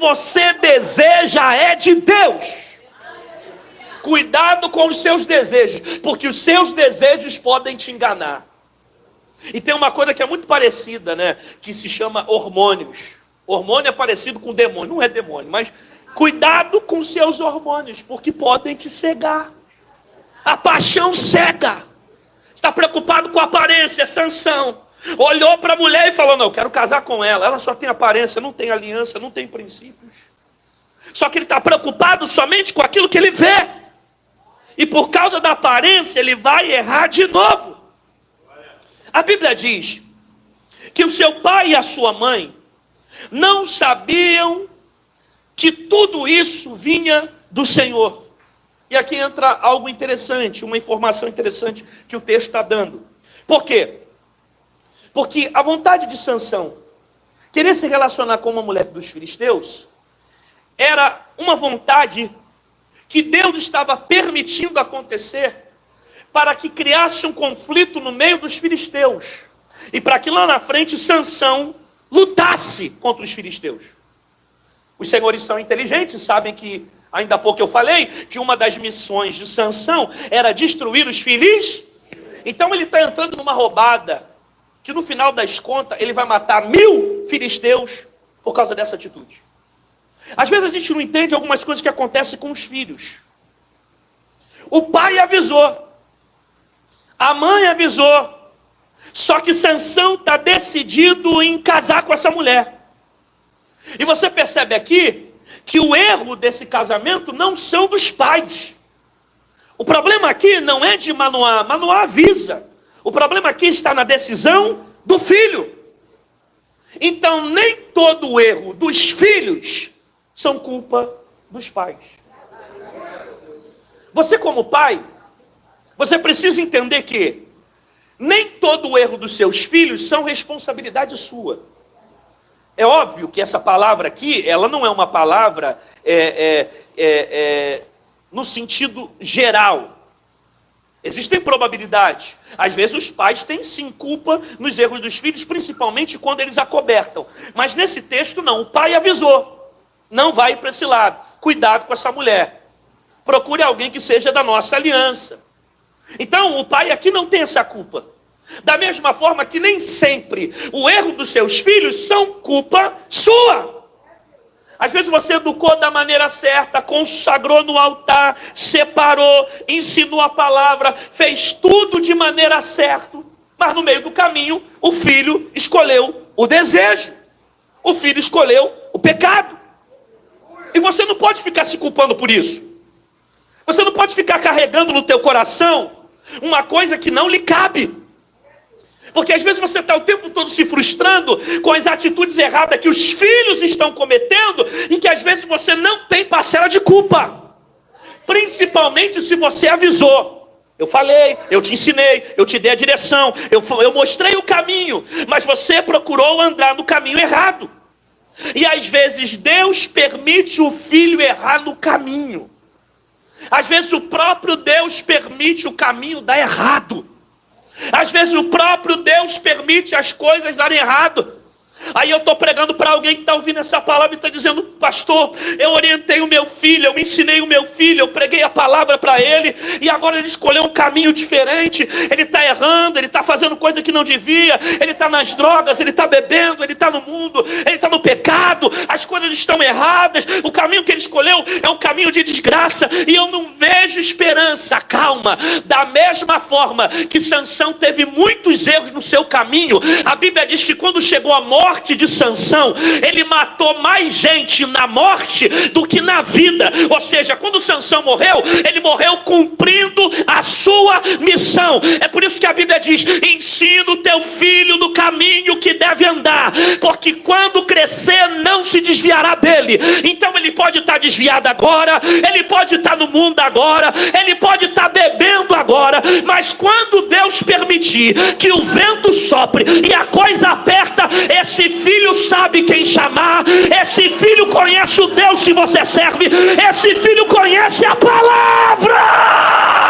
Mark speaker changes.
Speaker 1: você deseja é de Deus. Cuidado com os seus desejos, porque os seus desejos podem te enganar. E tem uma coisa que é muito parecida, né? Que se chama hormônios. Hormônio é parecido com demônio, não é demônio, mas cuidado com os seus hormônios, porque podem te cegar. A paixão cega. Está preocupado com a aparência, Sansão. Olhou para a mulher e falou, não, eu quero casar com ela. Ela só tem aparência, não tem aliança, não tem princípios. Só que ele está preocupado somente com aquilo que ele vê. E por causa da aparência, ele vai errar de novo. A Bíblia diz que o seu pai e a sua mãe não sabiam que tudo isso vinha do Senhor. E aqui entra algo interessante, uma informação interessante que o texto está dando. Por quê? Porque a vontade de Sansão querer se relacionar com uma mulher dos filisteus era uma vontade que Deus estava permitindo acontecer para que criasse um conflito no meio dos filisteus e para que lá na frente Sansão lutasse contra os filisteus. Os senhores são inteligentes, sabem que ainda há pouco eu falei que uma das missões de Sansão era destruir os filisteus. Então ele está entrando numa roubada que no final das contas ele vai matar 1000 filisteus por causa dessa atitude. Às vezes a gente não entende algumas coisas que acontecem com os filhos. O pai avisou, a mãe avisou, só que Sansão está decidido em casar com essa mulher. E você percebe aqui que o erro desse casamento não são dos pais. O problema aqui não é de Manoá, Manoá avisa. O problema aqui está na decisão do filho. Então nem todo o erro dos filhos são culpa dos pais. Você como pai, você precisa entender que nem todo o erro dos seus filhos são responsabilidade sua. É óbvio que essa palavra aqui, ela não é uma palavra no sentido geral. Existem probabilidades. Às vezes os pais têm sim culpa nos erros dos filhos, principalmente quando eles acobertam. Mas nesse texto não, o pai avisou. Não vai para esse lado. Cuidado com essa mulher. Procure alguém que seja da nossa aliança. Então o pai aqui não tem essa culpa. Da mesma forma que nem sempre o erro dos seus filhos são culpa sua. Às vezes você educou da maneira certa, consagrou no altar, separou, ensinou a palavra, fez tudo de maneira certa, mas no meio do caminho o filho escolheu o desejo, o filho escolheu o pecado. E você não pode ficar se culpando por isso. Você não pode ficar carregando no teu coração uma coisa que não lhe cabe. Porque às vezes você está o tempo todo se frustrando com as atitudes erradas que os filhos estão cometendo e que às vezes você não tem parcela de culpa. Principalmente se você avisou. Eu falei, eu te ensinei, eu te dei a direção, eu mostrei o caminho, mas você procurou andar no caminho errado. E às vezes Deus permite o filho errar no caminho. Às vezes o próprio Deus permite o caminho dar errado. Às vezes o próprio Deus permite as coisas darem errado. Aí eu estou pregando para alguém que está ouvindo essa palavra e está dizendo, pastor, eu orientei o meu filho, eu ensinei o meu filho, eu preguei a palavra para ele, e agora ele escolheu um caminho diferente, ele está errando, ele está fazendo coisa que não devia, ele está nas drogas, ele está bebendo, ele está no mundo, ele está no pecado, as coisas estão erradas, o caminho que ele escolheu é um caminho de desgraça, e eu não vejo esperança. Calma, da mesma forma que Sansão teve muitos erros no seu caminho, a Bíblia diz que quando chegou a morte de Sansão, ele matou mais gente na morte do que na vida. Ou seja, quando Sansão morreu, ele morreu cumprindo a sua missão. É por isso que a Bíblia diz, ensina o teu filho no caminho que deve andar, porque quando crescer não se desviará dele. Então ele pode estar desviado agora, ele pode estar no mundo agora, ele pode estar bebendo agora, mas quando Deus permitir que o vento sopre e a coisa aperta, esse filho sabe quem chamar, esse filho conhece o Deus que você serve, esse filho conhece a palavra.